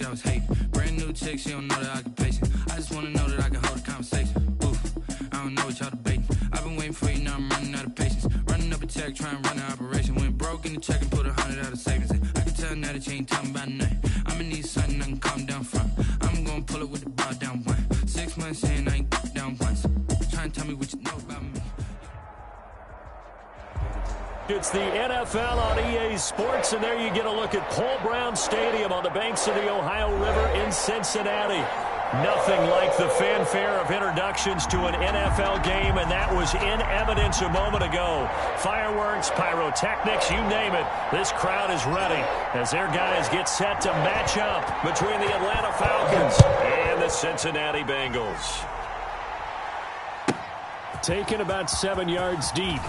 I was hating. Brand new chick, she don't know the occupation. I just wanna know that I can hold a conversation. Oof, I don't know what y'all debating. I've been waiting for you, now I'm running out of patience. Running up a check, trying to run an operation. Went broke in the check and put 100 out of savings in. I can tell now that you ain't talking about nothing. I'ma need something I can calm down from. I'm gonna pull it with the bar down one. 6 months in, I ain't down once. Trying to tell me what you know about me. It's the NFL on EA Sports, and there you get a look at Paul Brown Stadium on the banks of the Ohio River in Cincinnati. Nothing like the fanfare of introductions to an NFL game, and that was in evidence a moment ago. Fireworks, pyrotechnics, you name it. This crowd is ready as their guys get set to match up between the Atlanta Falcons and the Cincinnati Bengals. Taken about 7 yards deep.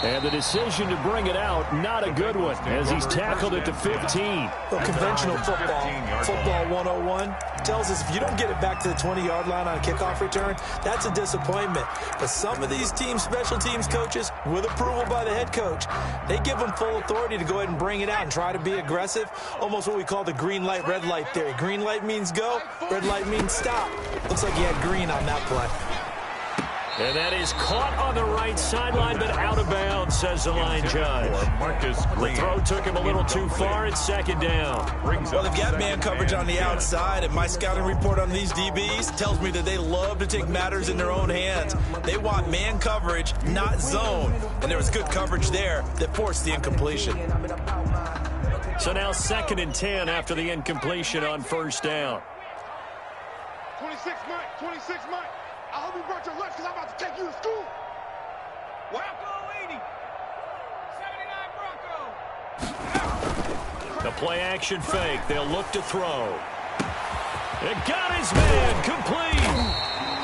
And the decision to bring it out, not a good one, as he's tackled at the 15. Well, conventional football 101 tells us if you don't get it back to the 20-yard line on a kickoff return, that's a disappointment. But some of these teams, special teams coaches, with approval by the head coach, they give them full authority to go ahead and bring it out and try to be aggressive, almost what we call the green light, red light theory. Green light means go, red light means stop. Looks like he had green on that play. And that is caught on the right sideline, but out of bounds, says the line judge. The throw took him a little too far. It's second down. Well, they've got man coverage on the outside, and my scouting report on these DBs tells me that they love to take matters in their own hands. They want man coverage, not zone. And there was good coverage there that forced the incompletion. So now 2nd and 10 after the incompletion on first down. 26 Mike, 26 Mike. I hope you brought your lunch because I'm about to take you to school. Bronco 80. 79 Bronco. The play action fake. They'll look to throw. It got his man complete.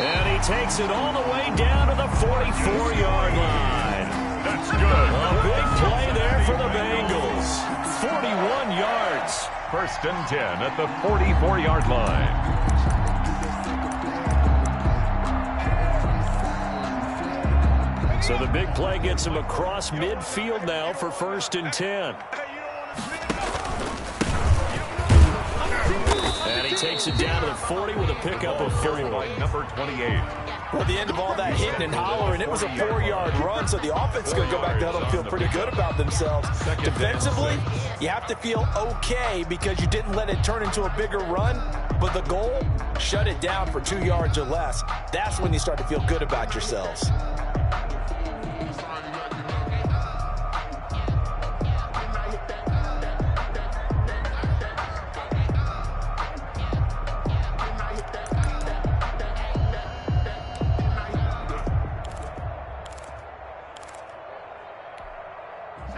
And he takes it all the way down to the 44-yard line. That's good. A big play there for the Bengals. 41 yards. 1st and 10 at the 44-yard line. So the big play gets him across midfield now for 1st and 10. And he takes it down to the 40 with a pickup of 4. Number 28. Well, the end of all that hitting and hollering, it was a 4-yard run, so the offense is going to go back to huddle and feel pretty good about themselves. Defensively, you have to feel okay because you didn't let it turn into a bigger run, but the goal, shut it down for 2 yards or less. That's when you start to feel good about yourselves.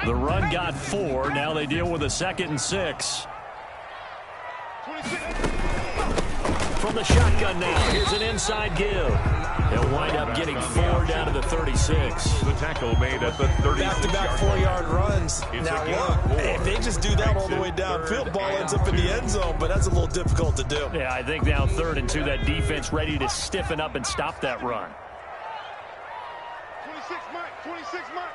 The run got 4. Now they deal with a 2nd and 6. From the shotgun now. Here's an inside give. They'll wind up getting 4 down to the 36. The tackle made at the 36. Back-to-back 4-yard runs. Now, look, if they just do that all the way downfield, ball ends up in the end zone, but that's a little difficult to do. Yeah, I think now 3rd and 2, that defense ready to stiffen up and stop that run. 26 Mike, 26 Mike.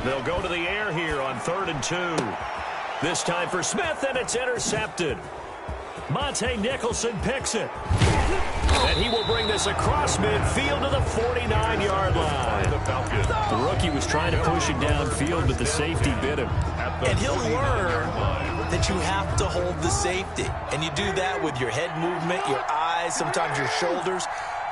They'll go to the air here on 3rd and 2. This time for Smith, and it's intercepted. Monte Nicholson picks it. And he will bring this across midfield to the 49-yard line. The rookie was trying to push it downfield, but the safety bit him. And he'll learn that you have to hold the safety. And you do that with your head movement, your eyes, sometimes your shoulders.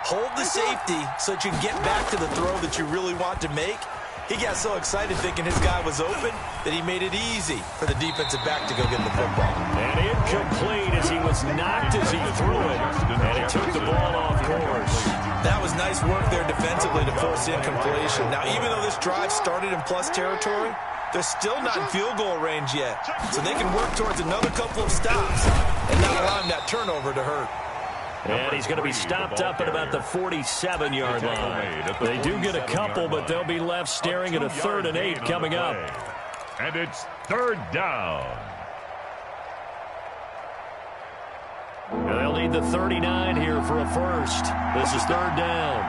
Hold the safety so that you can get back to the throw that you really want to make. He got so excited thinking his guy was open that he made it easy for the defensive back to go get the football. And incomplete as he was knocked as he threw it. And he took the ball off course. That was nice work there defensively to force the incompletion. Now, even though this drive started in plus territory, they're still not in field goal range yet. So they can work towards another couple of stops and not allowing that turnover to hurt. And he's going to be stopped up at about the 47-yard line. They do get a couple, but they'll be left staring at a 3rd and 8 coming up. And it's 3rd down. And they'll need the 39 here for a first. This is 3rd down.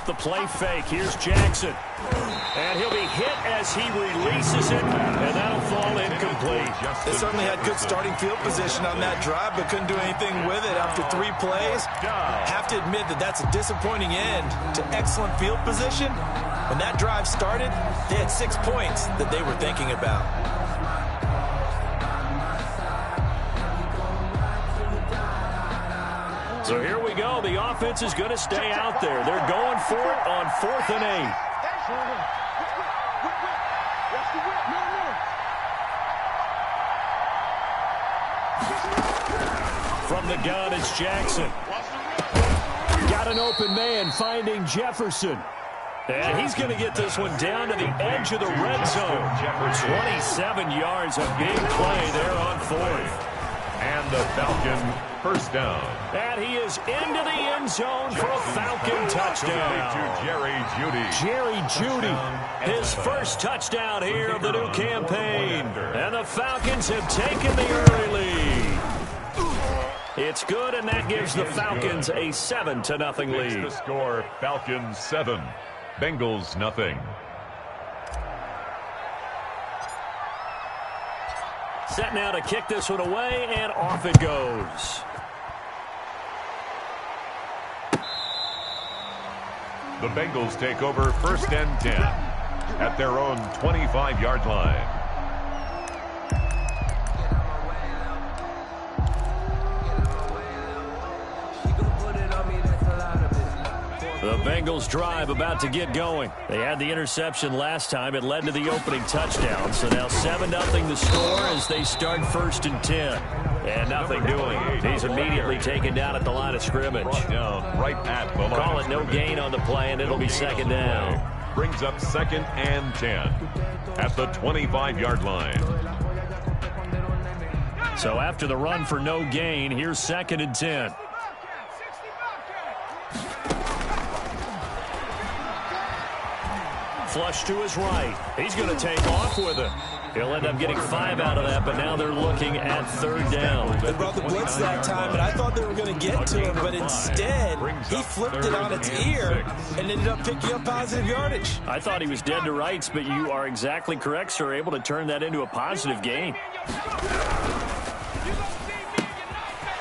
the play fake. Here's Jackson. And he'll be hit as he releases it, and that'll fall incomplete. They certainly had good starting field position on that drive, but couldn't do anything with it after 3 plays. Have to admit that that's a disappointing end to excellent field position. When that drive started, they had 6 points that they were thinking about. So here we go. The offense is going to stay out there. They're going for it on 4th and 8. From the gun, it's Jackson. Got an open man finding Jefferson. And he's going to get this one down to the edge of the red zone. 27 yards, a big play there on 4th. And the Falcon first down. And he is into the end zone for a Falcon touchdown. To Jerry Jeudy. Jerry Jeudy, his first touchdown here of the new campaign. And the Falcons have taken the early lead. It's good, and that gives the Falcons a 7-0 lead. The score, Falcons 7, Bengals nothing. Set now to kick this one away, and off it goes. The Bengals take over 1st and 10 at their own 25-yard line. The Bengals drive about to get going. They had the interception last time. It led to the opening touchdown. So now 7-0 the score as they start 1st and 10. And nothing doing. He's immediately taken down at the line of scrimmage. Right at the line. Call it no gain on the play, and it'll be 2nd down. Brings up 2nd and 10 at the 25-yard line. So after the run for no gain, here's 2nd and 10. Flush to his right. He's going to take off with it. He'll end up getting 5 out of that, but now they're looking at 3rd down. They brought the blitz that time, and I thought they were going to get to him, but instead, he flipped it on its ear and ended up picking up positive yardage. I thought he was dead to rights, but you are exactly correct, sir. Able to turn that into a positive gain.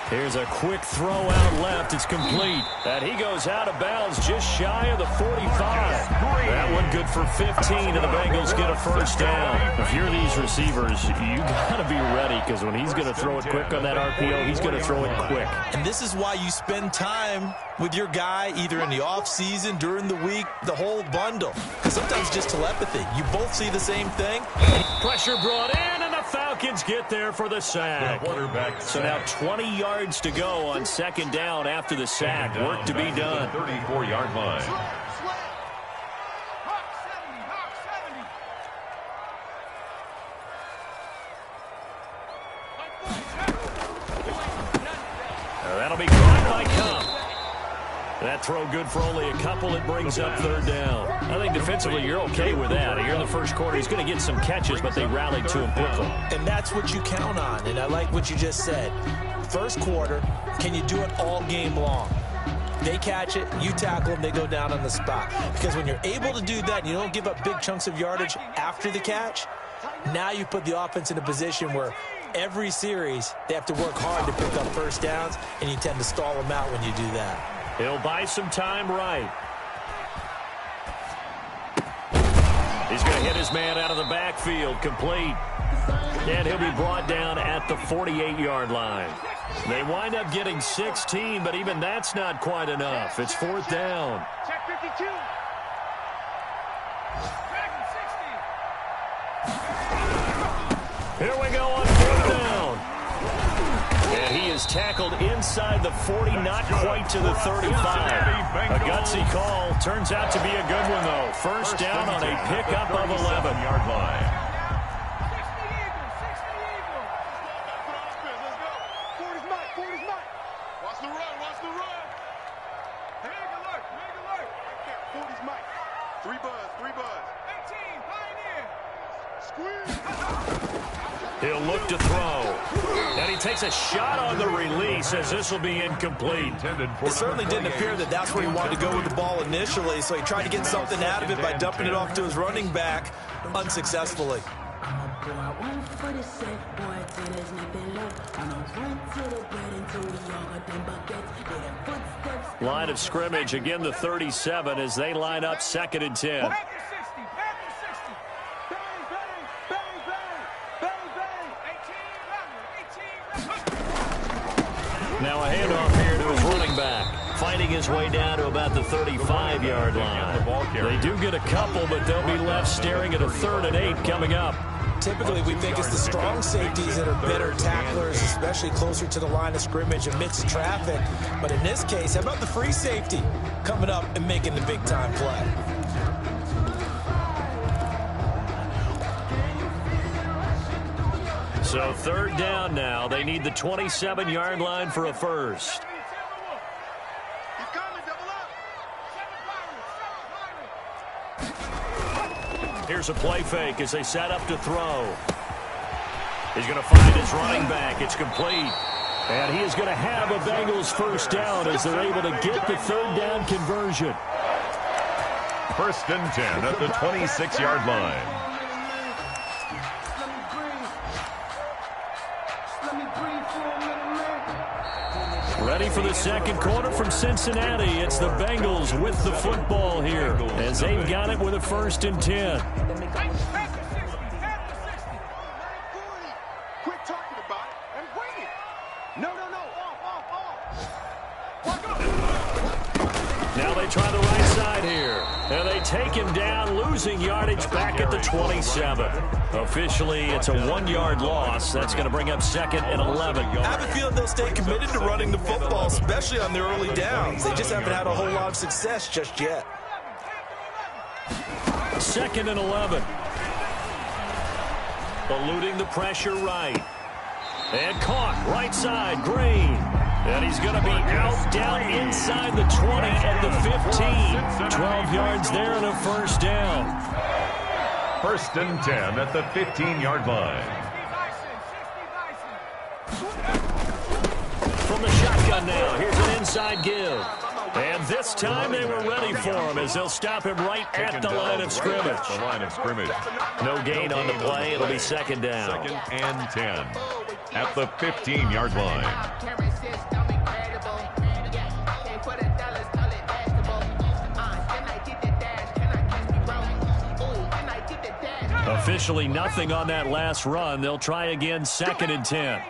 Here's a quick throw out left. It's complete. And he goes out of bounds just shy of the 45. That one good for 15, and the Bengals get a 1st down. If you're these receivers, you got to be ready, because when he's going to throw it quick on that RPO, he's going to throw it quick. And this is why you spend time with your guy either in the offseason, during the week, the whole bundle. Because sometimes just telepathy. You both see the same thing. Pressure brought in, and the Falcons get there for the sack. So now 20 yards to go on 2nd down after the sack. Work to be done. 34-yard line. That'll be caught by Cup. That throw good for only a couple. It brings up 3rd down. I think defensively you're okay with that. Here in the first quarter, he's going to get some catches, but they rallied to him quickly. And that's what you count on, and I like what you just said. First quarter, can you do it all game long? They catch it, you tackle them, they go down on the spot. Because when you're able to do that and you don't give up big chunks of yardage after the catch, now you put the offense in a position where every series they have to work hard to pick up 1st downs, and you tend to stall them out when you do that. He'll buy some time right. He's going to hit his man out of the backfield, complete. And he'll be brought down at the 48-yard line. They wind up getting 16, but even that's not quite enough. It's 4th down. Check 52. Here we go on 4th down. And he is tackled inside the 40, not quite to the 35. A gutsy call. Turns out to be a good one, though. First down on a pickup of 11. line. He'll look to throw. And he takes a shot on the release as this will be incomplete. It certainly didn't appear that that's where he wanted to go with the ball initially, so he tried to get something out of it by dumping it off to his running back unsuccessfully. Line of scrimmage, again the 37 as they line up 2nd and 10. Now a handoff here to his running back, fighting his way down to about the 35-yard line. They do get a couple, but they'll be left staring at a 3rd and 8 coming up. Typically, we think it's the strong safeties that are better tacklers, especially closer to the line of scrimmage amidst traffic. But in this case, how about the free safety coming up and making the big-time play? So 3rd down now. They need the 27-yard line for a first. Here's a play fake as they set up to throw. He's going to find his running back. It's complete. And he is going to have a Bengals first down as they're able to get the 3rd down conversion. 1st and 10 at the 26-yard line. Ready for the second quarter from Cincinnati. It's the Bengals with the football here as they've got it with a 1st and 10. Quit talking about it and bring it. No. Now they try the right side here. And they take him down, losing yardage back at the 27. Officially, it's a 1-yard loss. That's going to bring up 2nd and 11. I have a feeling they'll stay committed to running the football, especially on their early downs. They just haven't had a whole lot of success just yet. 2nd and 11. Eluding the pressure right. And caught right side, Green. And he's going to be out down inside the 20 at the 15. 12 yards there and a first down. 1st and 10 at the 15-yard line. From the shotgun now, here's an inside give. And this time they were ready for him as they'll stop him right at the line of scrimmage. The line of scrimmage. No gain on the play. It'll be 2nd down. 2nd and 10 at the 15-yard line. Officially nothing on that last run. They'll try again 2nd and 10.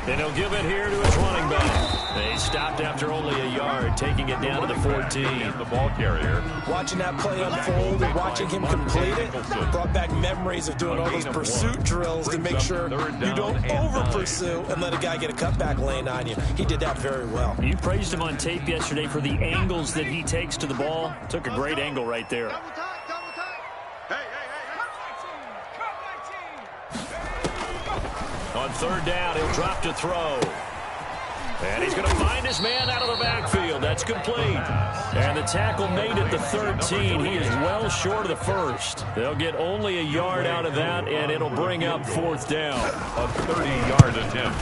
And he'll give it here to his running back. They stopped after only a yard, taking it down to the 14. The ball carrier. Watching that play unfold and watching him complete it brought back memories of doing all those pursuit drills to make sure you don't over-pursue and let a guy get a cutback lane on you. He did that very well. You praised him on tape yesterday for the angles that he takes to the ball. Took a great angle right there. On 3rd down, he'll drop to throw. And he's going to find his man out of the backfield. That's complete. And the tackle made at the 13. He is well short of the first. They'll get only a yard out of that, and it'll bring up 4th down. A 30-yard attempt.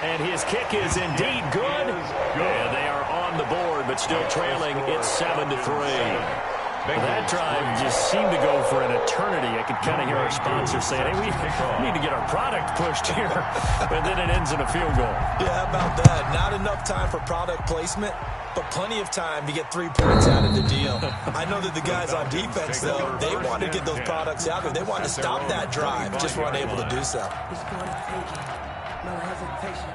And his kick is indeed good. And they are on the board, but still trailing. It's 7-3. That drive just seemed to go for an eternity. I could kind of hear our sponsor saying, hey, we need to get our product pushed here. But then it ends in a field goal. Yeah, how about that? Not enough time for product placement, but plenty of time to get 3 points out of the deal. I know that the guys on defense, though, they want to get those products out there. They want to stop that drive, just weren't able to do so. No hesitation.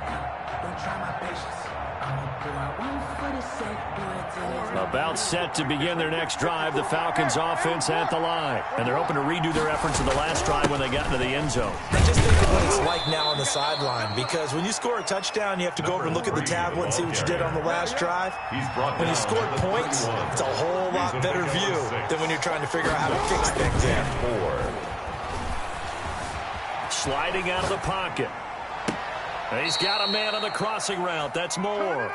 Don't try my patience. About set to begin their next drive, the Falcons offense at the line. And they're hoping to redo their efforts in the last drive when they got into the end zone. And just think of what it's like now on the sideline, because when you score a touchdown, you have to go over and look at the tablet and see what you did on the last drive. When you scored points, it's a whole lot better view than when you're trying to figure out how to fix things there. Sliding out of the pocket. He's got a man on the crossing route. That's Moore.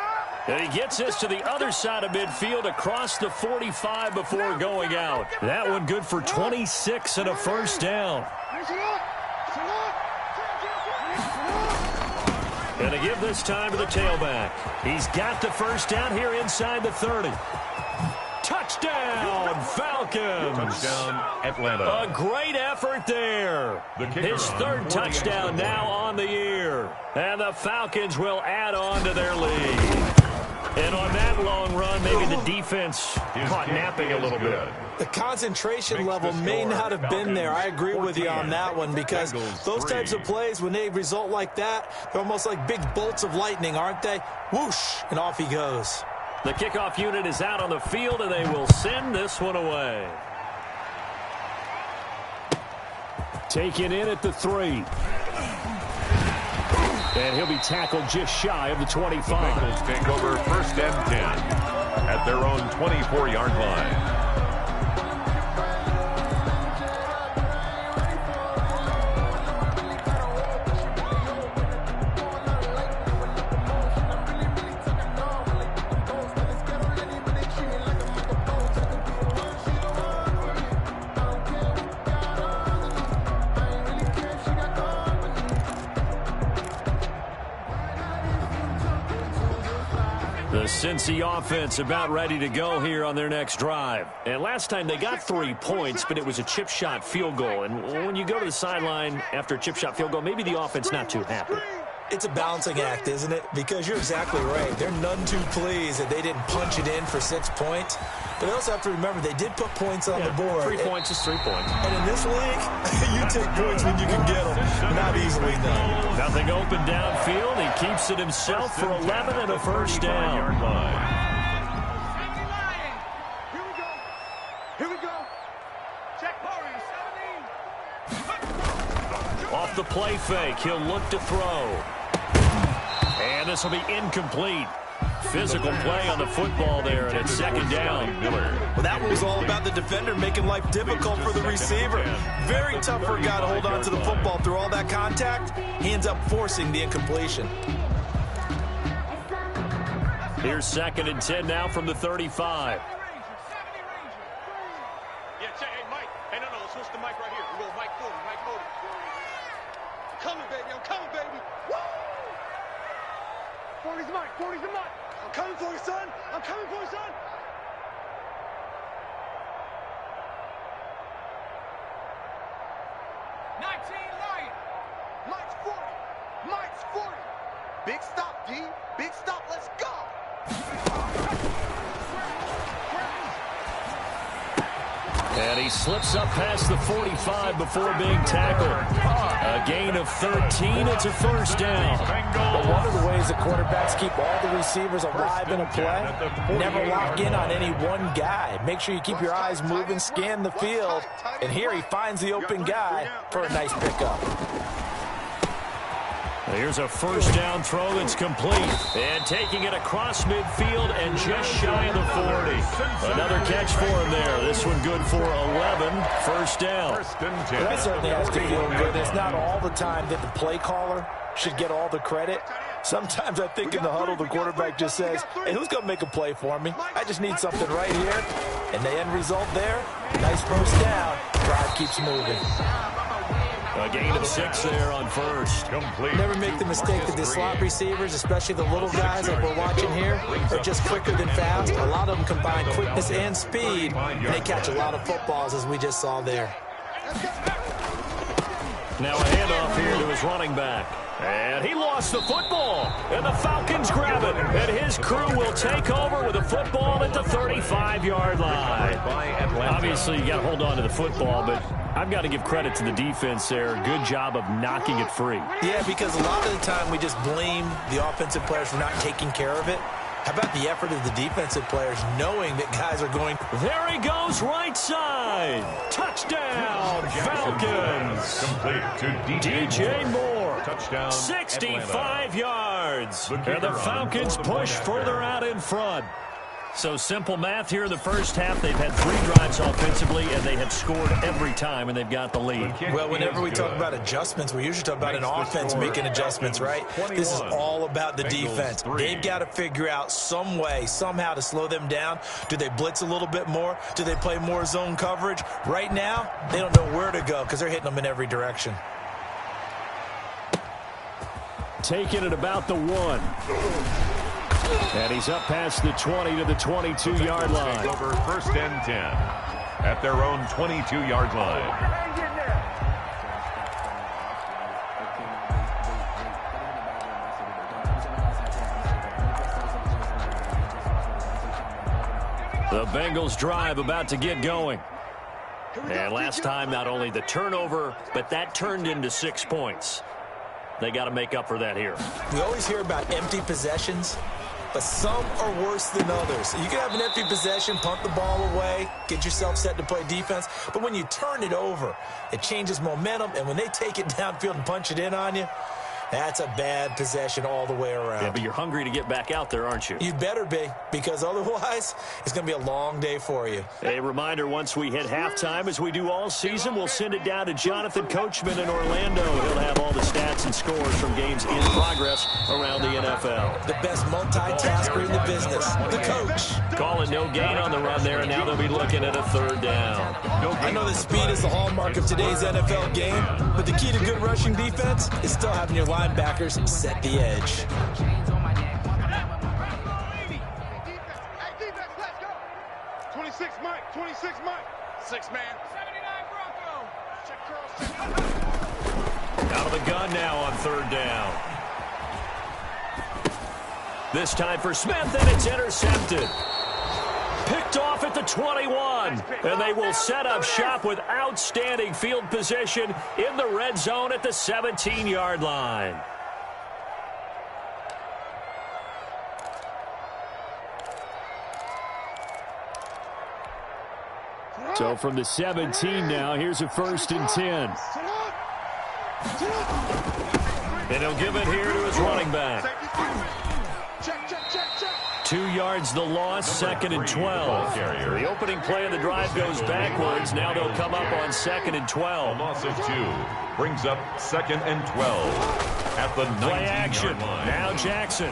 And he gets this to the other side of midfield across the 45 before going out. That one good for 26 and a first down. And to give this time to the tailback. He's got the first down here inside the 30. Touchdown, Falcons. Touchdown, Atlanta. A great effort there. His third touchdown now on the year. And the Falcons will add on to their lead. And on that long run, maybe the defense caught napping a little bit. The concentration level may not have been there. I agree with you on that one, because those types of plays, when they result like that, they're almost like big bolts of lightning, aren't they? Whoosh, and off he goes. The kickoff unit is out on the field, and they will send this one away. Taken in at the 3. And he'll be tackled just shy of the 25. The Bengals take over first and 10 at their own 24-yard line. Cincy offense about ready to go here on their next drive. And last time they got 3 points, but it was a chip shot field goal. And when you go to the sideline after a chip shot field goal, maybe the offense not too happy. It's a balancing act, isn't it? Because you're exactly right. They're none too pleased that they didn't punch it in for 6 points. But they also have to remember they did put points on the board. 3 points is 3 points. And in this league, you take points when you can get them. Not easily done. Nothing open downfield. He keeps it himself for 11 and a first down. Here we go. Check Corey, 17. Off the play fake, he'll look to throw. And this will be incomplete. Physical play on the football there, and it's second down. Well, that one was all about the defender making life difficult for the receiver. Very tough for a guy to hold on to the football through all that contact. He ends up forcing the incompletion. Here's second and 10 now from the 35. Yeah, check. Hey, Mike. Hey, no, let's switch the mic right here. We go Mike 40, Mike 40. I'm coming, baby. Woo! 40's the mic, 40's the mic. I'm coming for you, son. I'm coming for you, son. Mike's 40. Mike's 40. Big stop, D. Big stop. Let's go. And he slips up past the 45 before being tackled. A gain of 13. It's a first down. But one of the ways the quarterbacks keep all the receivers alive in a play, never lock in on any one guy. Make sure you keep your eyes moving, scan the field. And here he finds the open guy for a nice pickup. Here's a first down throw that's complete. And taking it across midfield and just shy of the 40. Another catch for him there. This one good for 11. First down. Well, that certainly has to feel good. It's not all the time that the play caller should get all the credit. Sometimes I think in the huddle, the quarterback just says, hey, who's going to make a play for me? I just need something right here. And the end result there, nice first down. Drive keeps moving. A gain of 6 there on first. Complete. Never make the mistake that the slot receivers, especially the little guys like we're watching here, are just quicker than fast. A lot of them combine quickness and speed, and they catch a lot of footballs, as we just saw there. Now a handoff here to his running back. And he lost the football. And the Falcons grab it. And his crew will take over with a football at the 35-yard line. Obviously, you got to hold on to the football, but I've got to give credit to the defense there. Good job of knocking it free. Yeah, because a lot of the time we just blame the offensive players for not taking care of it. How about the effort of the defensive players knowing that guys are going? There he goes, right side. Touchdown, Falcons. Complete to DJ Moore. Touchdown, 65 yards. And the Falcons push further out in front. So simple math here in the first half. They've had 3 drives offensively, and they have scored every time, and they've got the lead. Well, whenever we talk about adjustments, we usually talk about an offense making adjustments, right? This is all about the defense. They've got to figure out some way, somehow to slow them down. Do they blitz a little bit more? Do they play more zone coverage? Right now, they don't know where to go because they're hitting them in every direction. Taking it about the 1. And he's up past the 20 to the 22-yard line. Over 1st and 10 at their own 22-yard line. The Bengals drive about to get going. And last time, not only the turnover, but that turned into 6 points. They got to make up for that here. We always hear about empty possessions, but some are worse than others. You can have an empty possession, punt the ball away, get yourself set to play defense, but when you turn it over, it changes momentum, and when they take it downfield and punch it in on you, that's a bad possession all the way around. Yeah, but you're hungry to get back out there, aren't you? You better be, because otherwise, it's going to be a long day for you. A reminder, once we hit halftime, as we do all season, we'll send it down to Jonathan Coachman in Orlando. He'll have all the stats and scores from games in progress around the NFL. The best multitasker in the business, the coach. Calling no gain on the run there, and now they'll be looking at a 3rd down. I know that speed is the hallmark of today's NFL game, but the key to good rushing defense is still having your linebackers set the edge. Hey, defense, let's go. 26 Mike, 26 Mike. 6-man. 79 Bronco. Check curl, check. Out of the gun now on 3rd down. This time for Smith, and it's intercepted. Picked off at the 21, and they will set up shop with outstanding field position in the red zone at the 17-yard line. So from the 17 now, here's a 1st and 10. And he'll give it here to his running back. 2 yards the loss, 2nd and 12. The opening play of the drive goes backwards. Now they'll come up on 2nd and 12. A loss of 2 brings up 2nd and 12 at the 19-yard Play action. line. Now Jackson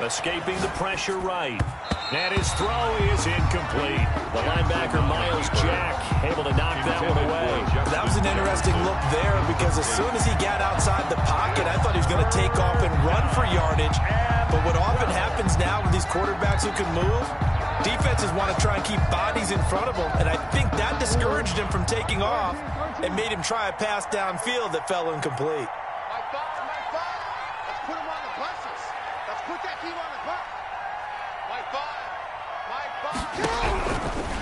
escaping the pressure right. And his throw is incomplete. The linebacker, Miles Jack, able to knock that one away. That was an interesting look there because as soon as he got outside the pocket, I thought he was going to take off and run for yardage. But what often happens now with these quarterbacks who can move, defenses want to try and keep bodies in front of them. And I think that discouraged him from taking off and made him try a pass downfield that fell incomplete. My thoughts. Let's put him on the buses. Let's put that team on the bus. My thought.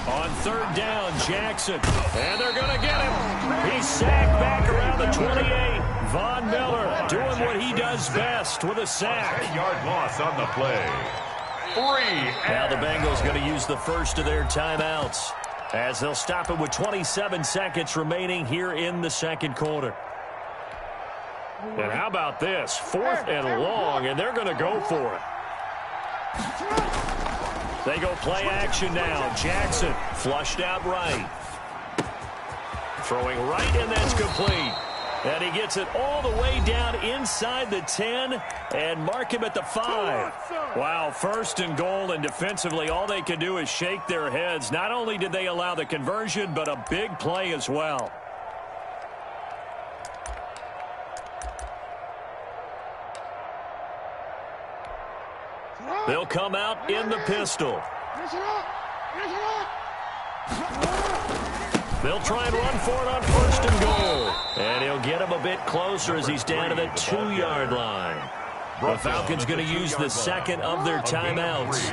On 3rd down, Jackson. And they're going to get him. He's sacked back around the 28. Von Miller doing what he does best with a sack. 10-yard loss on the play. 3. Now the Bengals going to use the first of their timeouts as they'll stop it with 27 seconds remaining here in the 2nd quarter. And how about this? 4th and long, and they're going to go for it. They go play action now. Jackson flushed out right. Throwing right, and that's complete. And he gets it all the way down inside the 10 and mark him at the 5. Wow, 1st and goal, and defensively all they can do is shake their heads. Not only did they allow the conversion, but a big play as well. They'll come out in the pistol. They'll try and run for it on 1st and goal. And he'll get him a bit closer as he's down to the 2-yard line. The Falcons going to use the 2nd of their timeouts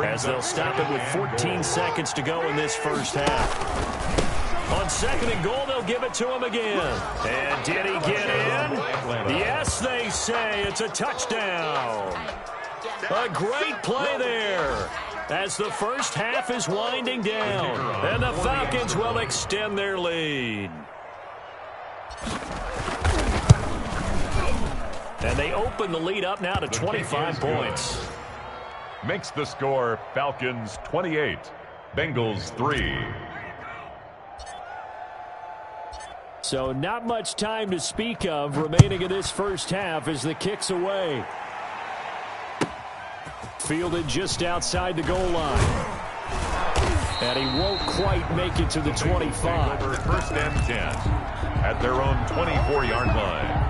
as they'll stop it with 14 seconds to go in this first half. On 2nd and goal, they'll give it to him again. And did he get in? Yes, they say. It's a touchdown. A great play there as the first half is winding down. And the Falcons will extend their lead. And they open the lead up now to 25 points. makes the score Falcons 28, Bengals 3. So not much time to speak of remaining in this first half as the kick's away. Fielded just outside the goal line. And he won't quite make it to the 25. Over first and 10 at their own 24-yard line.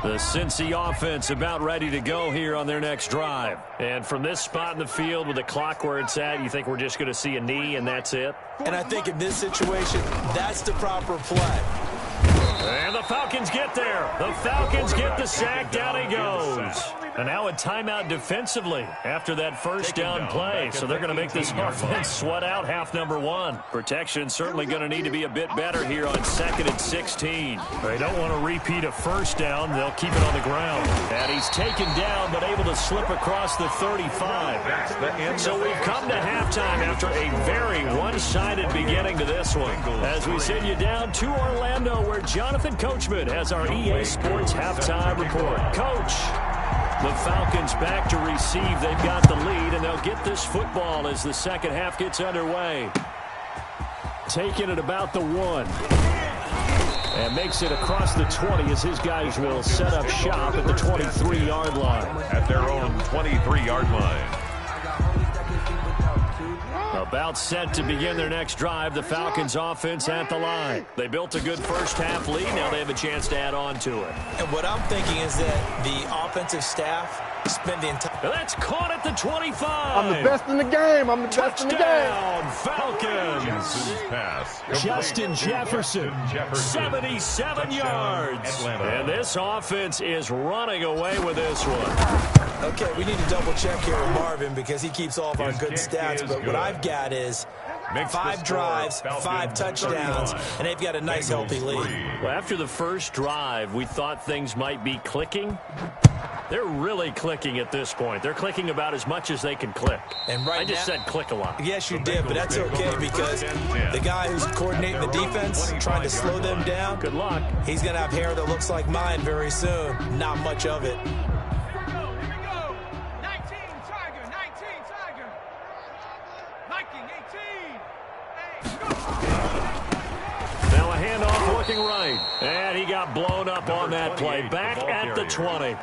The Cincy offense about ready to go here on their next drive. And from this spot in the field with the clock where it's at, you think we're just going to see a knee and that's it? And I think in this situation, that's the proper play. And the Falcons get there. The Falcons get the sack. Down he goes. And now a timeout defensively after that first down play. So they're going to make this offense sweat out half number one. Protection certainly going to need to be a bit better here on 2nd and 16. They don't want to repeat a first down. They'll keep it on the ground. And he's taken down but able to slip across the 35. So we've come to halftime after a very one-sided beginning to this one. As we send you down to Orlando where Jonathan Coachman has our EA Sports halftime report. Coach. The Falcons back to receive. They've got the lead, and they'll get this football as the second half gets underway. Taking it about the 1. And makes it across the 20 as his guys will set up shop at the 23-yard line. At their own 23-yard line. About set to begin their next drive, the Falcons offense at the line. They built a good first half lead. Now they have a chance to add on to it. And what I'm thinking is that the offensive staff spend the entire... That's caught at the 25. I'm the best in the game. I'm the best in the game. Touchdown, Falcons. Johnson's pass. Justin Jefferson, 77 yards. And this offense is running away with this one. Okay, we need to double-check here with Marvin because he keeps all of our good stats. But what I've got is 5 drives, 5 touchdowns, and they've got a nice, healthy lead. Well, after the first drive, we thought things might be clicking. They're really clicking at this point. They're clicking about as much as they can click. And right I just said click a lot. Yes, you did, but that's okay because the guy who's coordinating the defense, trying to slow them down, good luck. He's going to have hair that looks like mine very soon. Not much of it. Now a handoff working right. And he got blown up on that play. Back at the 20.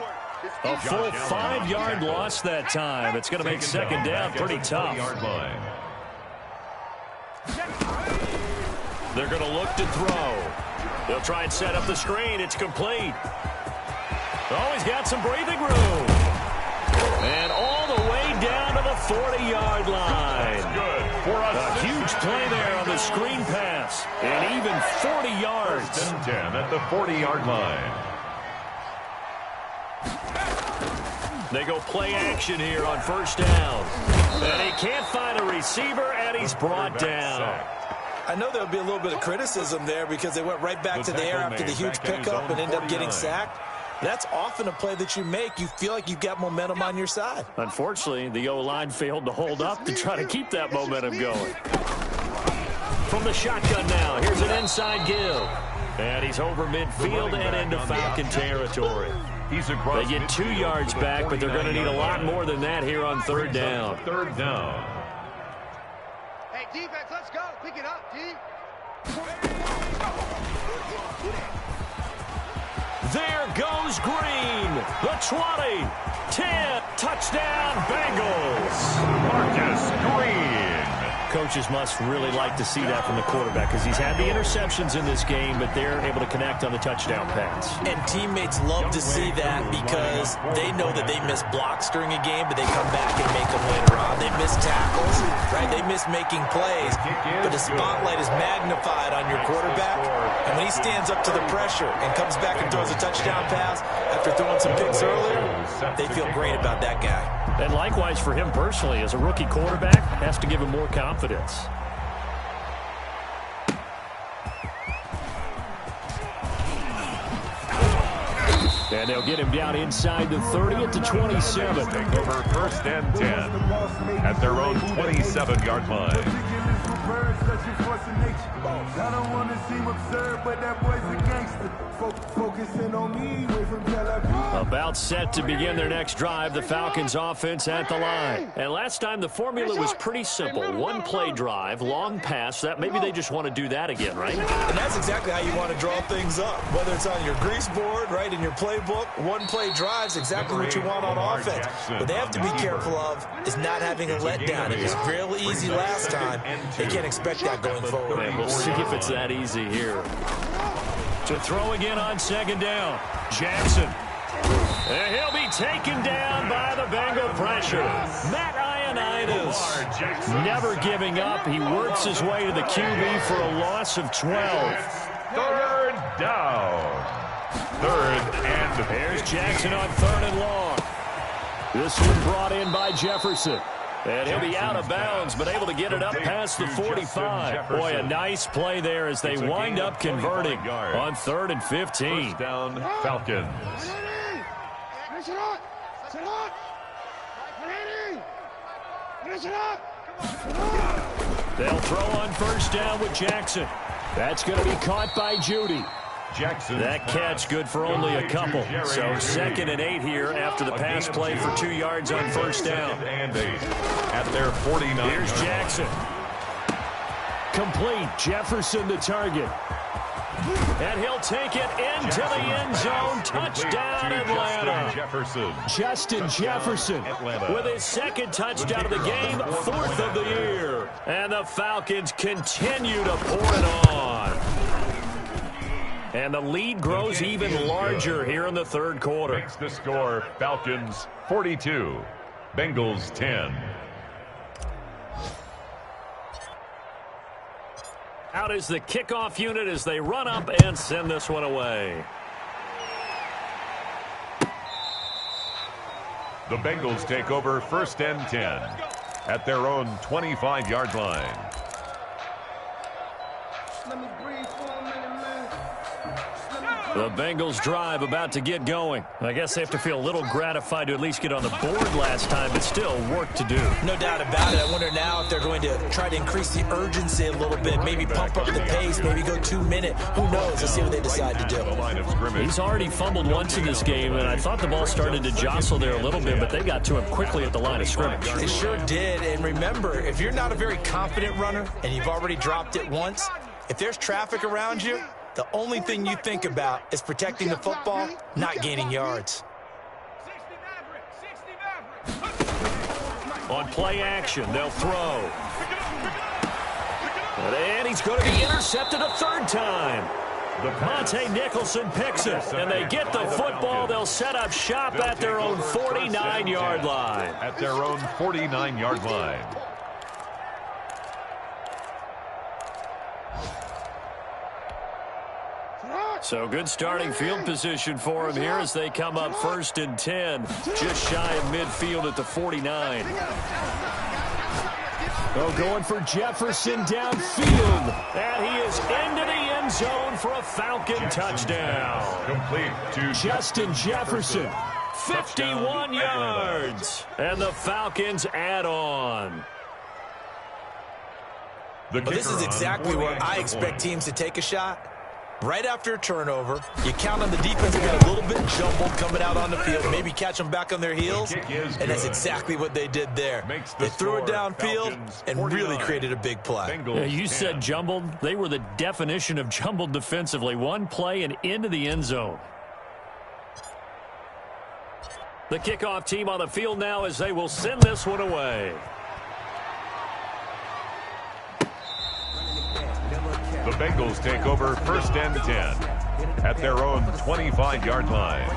A full 5-yard loss that time. It's going to make second down pretty tough. They're going to look to throw. They'll try and set up the screen. It's complete. Oh, he's got some breathing room. And all the way down to the 40-yard line. A huge play there on the screen pass. And even 40 yards. First and 10 at the 40-yard line. They go play action here on first down. And he can't find a receiver, and he's brought down. I know there'll be a little bit of criticism there because they went right back to the air after the huge pickup and ended up getting sacked. That's often a play that you make. You feel like you've got momentum on your side. Unfortunately, the O-line failed to hold up to try to keep that momentum going. From the shotgun now, here's an inside give. And he's over midfield and into Falcon territory. They get 2 yards back, but they're going to need a lot more than that here on third down. Third down. Hey, defense, let's go. Pick it up, D. There goes Green. The 20, 10, touchdown Bengals. Marcus Green. Coaches must really like to see that from the quarterback because he's had the interceptions in this game, but they're able to connect on the touchdown pass. And teammates love to see that because they know that they miss blocks during a game, but they come back and make them later on. They miss tackles, right? They miss making plays, but the spotlight is magnified on your quarterback. And when he stands up to the pressure and comes back and throws a touchdown pass after throwing some picks earlier, they feel great about that guy. And likewise for him personally, as a rookie quarterback, has to give him more confidence. And they'll get him down inside the 30 at the 27. Take over first and 10 at their own 27-yard line. birds, such a force of nature. I don't want to seem absurd, but that boy's a gangster. Focusing on me, away from Tel Aviv. About set to begin their next drive, the Falcons offense at the line. And last time the formula was pretty simple. One play drive, long pass. That maybe they just want to do that again, right? And that's exactly how you want to draw things up. Whether it's on your grease board, right, in your playbook, one play drive's exactly what you want on offense. What they have to be careful of is not having a letdown. It was real easy last time. They can't expect that going forward. And we'll see if it's that easy here. To throw again on second down. Jackson. And he'll be taken down by the Bengal pressure. Matt Ioannidis never giving up. He works his way to the QB for a loss of 12. Third down. Third and Here's Jackson on third and long. This one brought in by Jefferson. And he'll be out of bounds, but able to get it up past the 45. Boy, a nice play there as they wind up converting on 3rd and 15. First down, Falcons. They'll throw on first down with Jackson. That's going to be caught by Judy. Jackson. That catch good for only a couple. So 2nd and 8 here after the pass play for 2 yards on first down. And 8 at their 49. Here's Jackson. Complete. Jefferson the target. And he'll take it into the end zone. Touchdown, Atlanta. Justin Jefferson with his 2nd touchdown of the game, 4th of the year. And the Falcons continue to pour it on. And the lead grows even larger here in the 3rd quarter. Makes the score Falcons 42, Bengals 10. Out is the kickoff unit as they run up and send this one away. The Bengals take over 1st and 10 at their own 25-yard line. The Bengals drive about to get going. I guess they have to feel a little gratified to at least get on the board last time, but still work to do. No doubt about it. I wonder now if they're going to try to increase the urgency a little bit, maybe pump up the pace, maybe go 2-minute. Who knows? Let's see what they decide to do. He's already fumbled once in this game, and I thought the ball started to jostle there a little bit, but they got to him quickly at the line of scrimmage. They sure did. And remember, if you're not a very confident runner and you've already dropped it once, if there's traffic around you, the only thing you think about is protecting the football, not gaining yards. On play action, they'll throw. And he's going to be intercepted a 3rd time. Monte Nicholson picks it, and they get the football. They'll set up shop at their own 49-yard line. At their own 49-yard line. So good starting field position for him here as they come up 1st and 10, just shy of midfield at the 49. Oh, going for Jefferson downfield, and he is into the end zone for a Falcon touchdown. Complete to Justin Jefferson, 51 yards, and the Falcons add on. Well, this is exactly where I expect teams to take a shot. Right after a turnover, you count on the defense to get a little bit jumbled coming out on the field, maybe catch them back on their heels, and that's exactly what they did there. They threw it downfield and really created a big play. Yeah, you said jumbled. They were the definition of jumbled defensively. One play and into the end zone. The kickoff team on the field now as they will send this one away. The Bengals take over 1st and 10 at their own 25-yard line.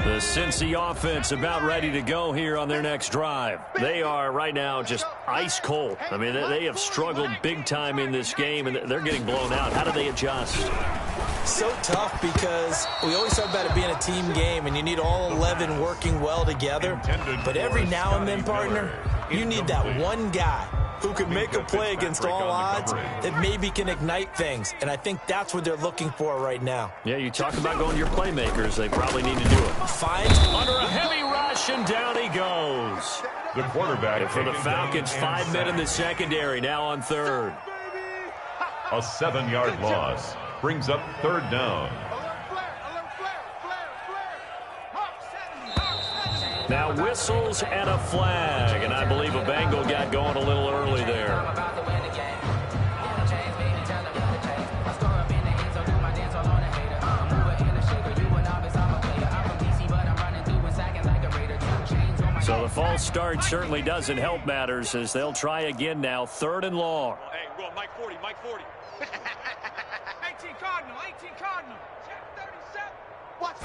The Cincy offense about ready to go here on their next drive. They are right now just ice cold. I mean, they have struggled big time in this game, and they're getting blown out. How do they adjust? So tough because we always talk about it being a team game, and you need all 11 working well together. But every now and then, partner, you need that one guy who can make a play against all odds that maybe can ignite things. And I think that's what they're looking for right now. Yeah, you talk about going to your playmakers. They probably need to do it. Finds under a heavy rush, and down he goes. The quarterback. And for the Falcons, 5 men in the secondary, now on third. A 7-yard loss brings up third down. Now whistles and a flag, and I believe a Bengal got going a little early there. So the false start certainly doesn't help matters as they'll try again now, third and long. Hey, roll, Mike 40, Mike 40. 18 Cardinal, 18 Cardinal. Check 37. Watch.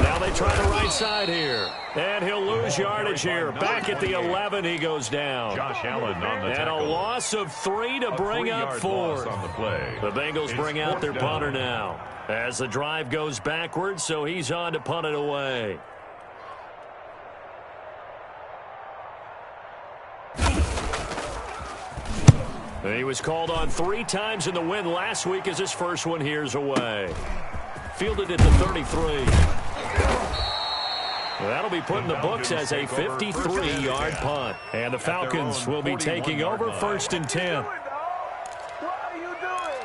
Now they try the right side here. And he'll lose yardage here. Back at the 11, he goes down. Josh Allen on the tackle. And a loss of 3 to bring up fourth. On the play. The Bengals bring out their punter now. As the drive goes backwards, so he's on to punt it away. He was called on 3 times in the win last week as his first one here's away. Fielded at the 33. That'll be put in the books as a 53-yard punt. And the Falcons will be taking over first and 10. What are you doing?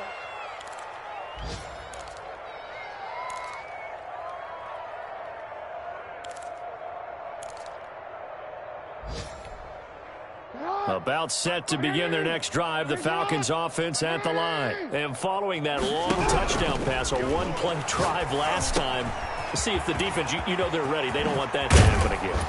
About set to begin their next drive, the Falcons offense at the line. And following that long touchdown pass, a one-play drive last time, see if the defense, you know they're ready. They don't want that to happen again.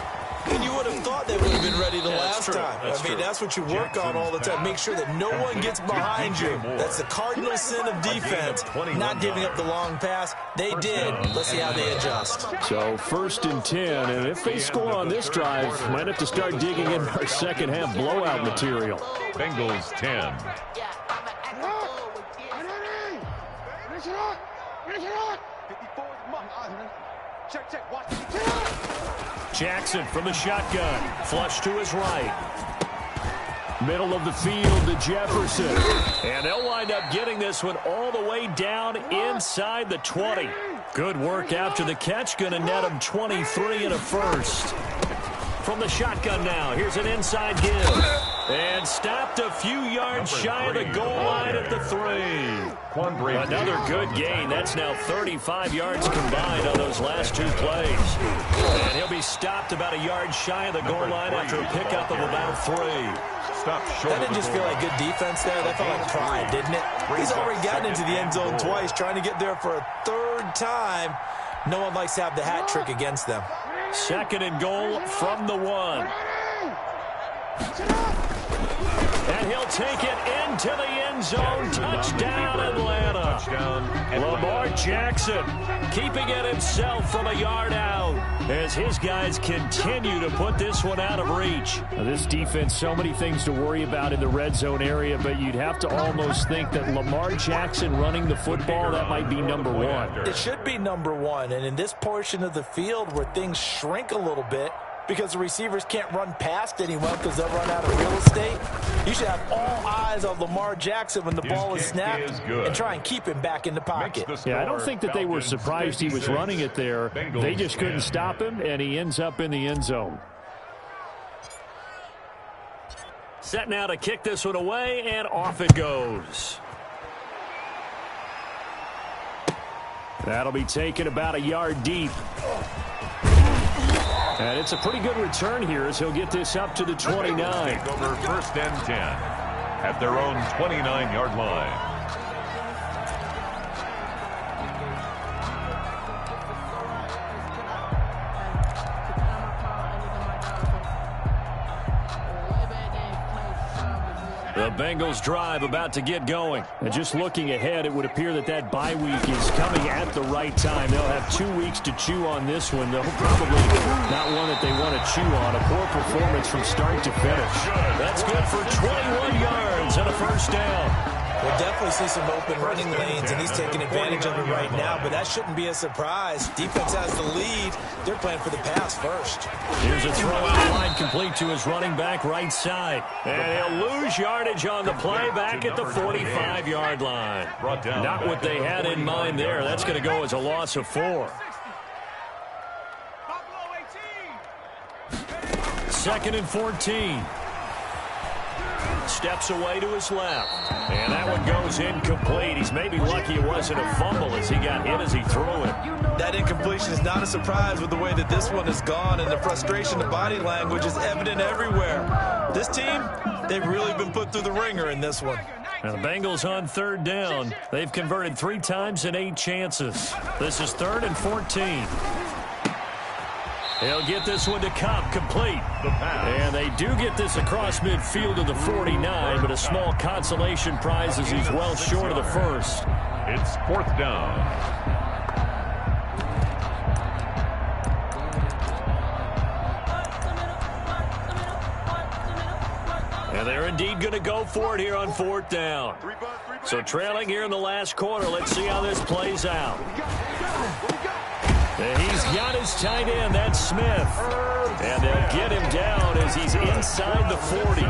And you would have thought they would have been ready the last time. That's what you work on all the time. Make sure that no one gets behind you. That's the cardinal sin of defense, not giving up the long pass. They did. Let's see how they adjust. So first and 10, and if they score on this drive, might have to start digging in our second half blowout material. Bengals 10. Jackson from the shotgun. Flush to his right. Middle of the field to Jefferson. And they'll wind up getting this one all the way down inside the 20. Good work after the catch. Going to net him 23 and a first. From the shotgun now. Here's an inside give. And stopped a few yards shy of the goal line at the 3. Another good gain. That's now 35 yards combined on those last 2 plays. And he'll be stopped about a yard shy of the goal line after a pickup of about 3. That didn't just feel like good defense there. That felt like pride, didn't it? He's already gotten into the end zone twice, trying to get there for a 3rd time. No one likes to have the hat trick against them. Second and goal from the 1. And he'll take it into the end zone. Touchdown, Atlanta. Lamar Jackson keeping it himself from a yard out as his guys continue to put this one out of reach. Now, this defense, so many things to worry about in the red zone area, but you'd have to almost think that Lamar Jackson running the football, that might be number 1. It should be number 1, and in this portion of the field where things shrink a little bit, because the receivers can't run past anyone because they'll run out of real estate, you should have all eyes on Lamar Jackson when the ball is snapped and try and keep him back in the pocket. Yeah, I don't think that they were surprised he was running it there. They just couldn't stop him, and he ends up in the end zone. Set now to kick this one away, and off it goes. That'll be taken about a yard deep. And it's a pretty good return here as he'll get this up to the 29. Take over first and 10 at their own 29-yard line. The Bengals drive about to get going. And just looking ahead, it would appear that that bye week is coming at the right time. They'll have 2 weeks to chew on this one. They'll probably not one that they want to chew on. A poor performance from start to finish. That's good for 21 yards and a first down. We'll definitely see some open running lanes, and he's taking advantage of it right now, but that shouldn't be a surprise. Defense has the lead. They're playing for the pass first. Here's a throw out the line complete to his running back right side. And he'll lose yardage on the play back at the 45-yard line. Not what they had in mind there. That's going to go as a loss of 4. Second and 14. Steps away to his left. And that one goes incomplete. He's maybe lucky it wasn't a fumble as he got hit as he threw it. That incompletion is not a surprise with the way that this one has gone, and the frustration of body language is evident everywhere. This team, they've really been put through the ringer in this one. Now the Bengals on third down. They've converted 3 times in 8 chances. This is 3rd and 14. They'll get this one to Cobb, complete. And they do get this across midfield to the 49, but a small consolation prize as he's well short of the first. It's 4th down. And they're indeed going to go for it here on 4th down. So trailing here in the last quarter, let's see how this plays out. And he's got his tight end, that's Smith. And they'll get him down as he's inside the 40.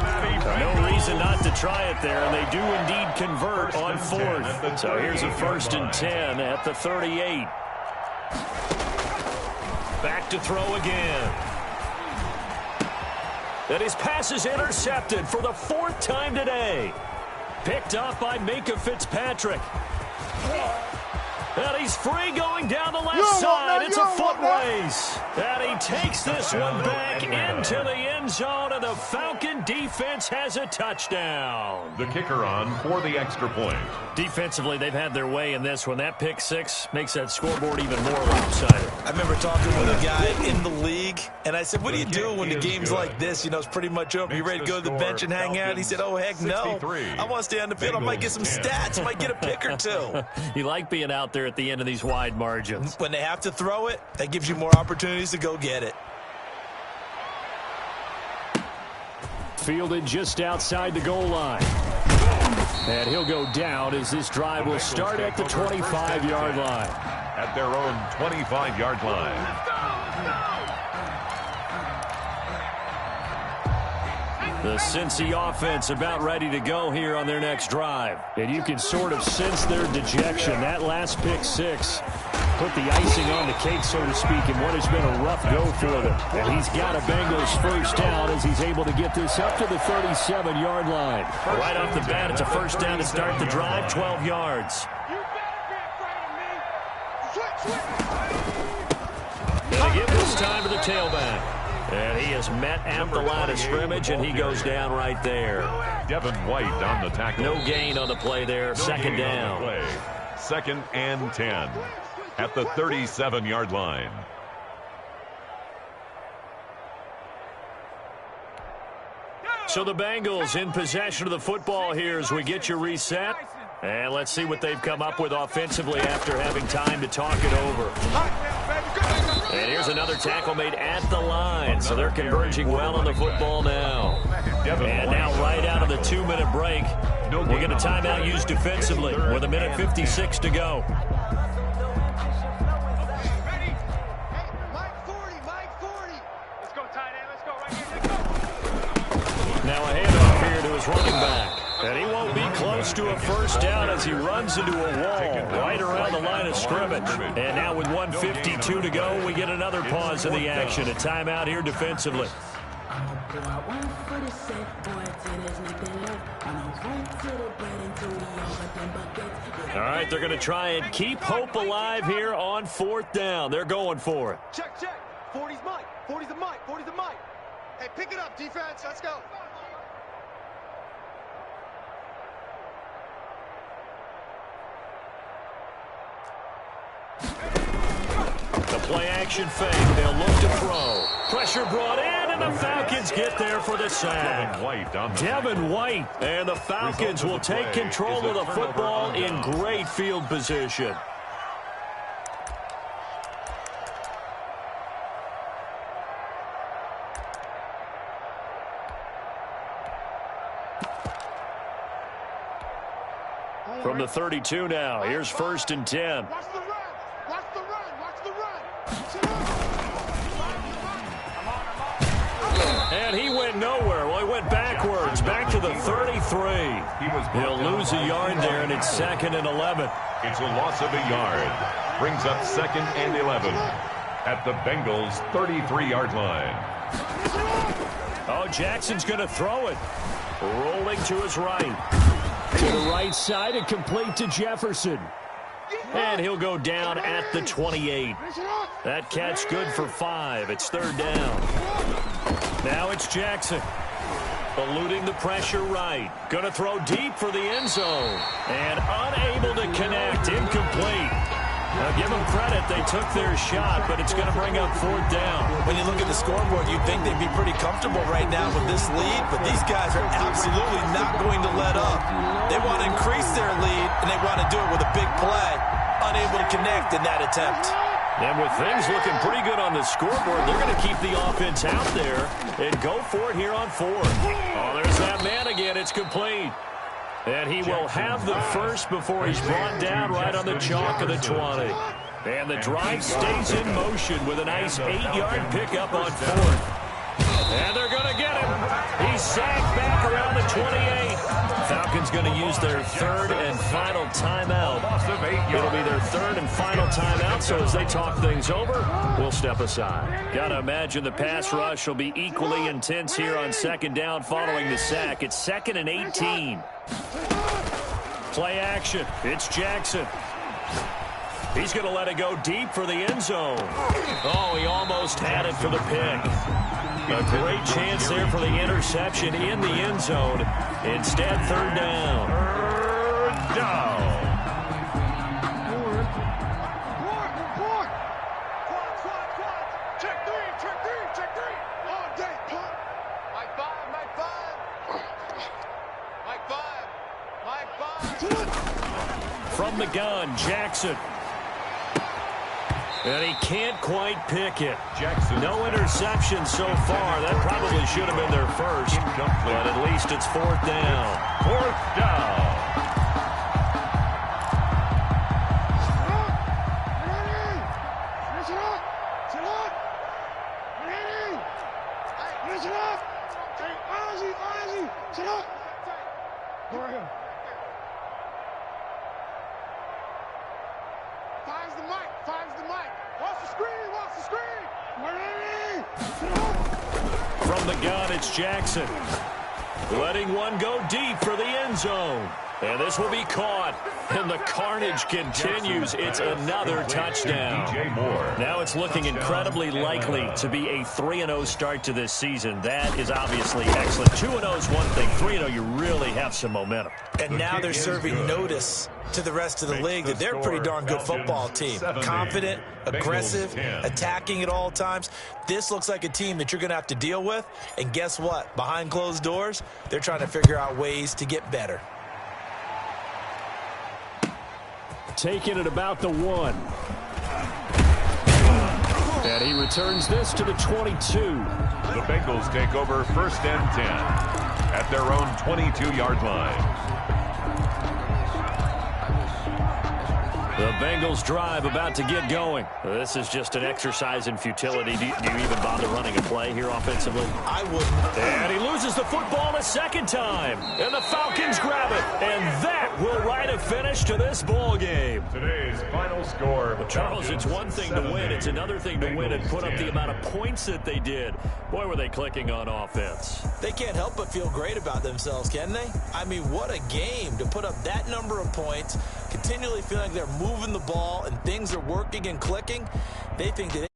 No reason not to try it there, and they do indeed convert on 4th. So here's a 1st and 10 at the 38. Back to throw again. And his pass is intercepted for the 4th time today. Picked off by Minka Fitzpatrick. And he's free going down the left side. It's a foot race. And he takes this one back into the end zone, and the Falcon defense has a touchdown. The kicker on for the extra point. Defensively, they've had their way in this one. That pick 6 makes that scoreboard even more lopsided. I remember talking with a guy in the league, and I said, what do you do when the game's like this? You know, it's pretty much over. You ready to go to the bench and hang out? He said, oh, heck no. I want to stay on the field. I might get some stats. I might get a pick or 2. You like being out there at the end of these wide margins. When they have to throw it, that gives you more opportunities to go get it. Fielded just outside the goal line. And he'll go down as this drive will start at the 25-yard line. At their own 25-yard line. The Cincy offense about ready to go here on their next drive. And you can sort of sense their dejection. That last pick 6 put the icing on the cake, so to speak, in what has been a rough go for them. And he's got a Bengals first down as he's able to get this up to the 37-yard line. Right off the bat, it's a first down to start the drive, 12 yards. Gonna give this time to the tailback. And he is met at the line of scrimmage, and he goes down right there. Devin White on the tackle. No gain on the play there. Second down. 2nd and 10 at the 37-yard line. So the Bengals in possession of the football here as we get you reset. And let's see what they've come up with offensively after having time to talk it over. And here's another tackle made at the line. So they're converging well on the football now. And now right out of the 2-minute break, we'll get a timeout used defensively with 1:56 to go. Now a handoff here to his running back. And he won't be close to a first down as he runs into a wall right around the line of scrimmage. And now with 1:52 to go, we get another pause in the action. A timeout here defensively. All right, they're going to try and keep hope alive here on 4th down. They're going for it. Check. 40's Mike. 40's the Mike. 40's the Mike. Hey, pick it up, defense. Let's go. The play action fake. They'll look to throw. Pressure brought in, and the Falcons get there for the sack. Devin White. And the Falcons will take control of the football in great field position. From the 32 now, here's 1st and 10. Watch the run. Watch the run. Watch the run. And he went nowhere. Well, he went backwards, back to the 33. He'll lose a yard there, and it's 2nd and 11. It's a loss of a yard. Brings up 2nd and 11 at the Bengals' 33-yard line. Oh, Jackson's going to throw it. Rolling to his right. To the right side and complete to Jefferson. And he'll go down at the 28. That catch good for 5. It's 3rd down. Now it's Jackson. Eluding the pressure right. Going to throw deep for the end zone. And unable to connect. Incomplete. Now, give them credit. They took their shot, but it's going to bring up 4th down. When you look at the scoreboard, you'd think they'd be pretty comfortable right now with this lead, but these guys are absolutely not going to let up. They want to increase their lead, and they want to do it with a big play. Unable to connect in that attempt. And with things looking pretty good on the scoreboard, they're going to keep the offense out there and go for it here on 4th. Oh, there's that man again. It's complete. And he will have the first before he's brought down right on the chalk of the 20. And the drive stays in motion with a nice 8-yard pickup on 4th. And they're going to get him. He's sacked back around the 28. Falcons going to use their 3rd and final timeout. It'll be their 3rd and final timeout, so as they talk things over, we'll step aside. Got to imagine the pass rush will be equally intense here on 2nd down following the sack. It's 2nd and 18. Play action. It's Jackson. He's going to let it go deep for the end zone. Oh, he almost had it for the pick. A great chance there for the interception in the end zone. Instead, 3rd down. 3rd down. Check three. All day, punt. Mike 5. From the gun, Jackson. And he can't quite pick it. Jackson. No interception so far. That probably should have been their first. But at least it's 4th down. 4th down. Finds the mic. Watch the screen. From the gun, it's Jackson. Letting one go deep for the end zone. And this will be caught. And the carnage continues. It's another touchdown. Now it's looking incredibly likely to be a 3-0 start to this season. That is obviously excellent. 2-0 is one thing. 3-0, you really have some momentum. And now they're serving notice to the rest of the league that they're a pretty darn good football team. Confident, aggressive, attacking at all times. This looks like a team that you're going to have to deal with. And guess what? Behind closed doors, they're trying to figure out ways to get better. Taking it about the 1. And he returns this to the 22. The Bengals take over 1st and 10 at their own 22-yard line. The Bengals drive about to get going. This is just an exercise in futility. Do you even bother running a play here offensively? I wouldn't. And he loses the football a 2nd time. And the Falcons grab it. And that will write a finish to this ball game. Today's final score. Well, Charles, it's one thing to win. It's another thing to win and put up the amount of points that they did. Boy, were they clicking on offense. They can't help but feel great about themselves, can they? I mean, what a game to put up that number of points, continually feeling like they're moving the ball and things are working and clicking. They think that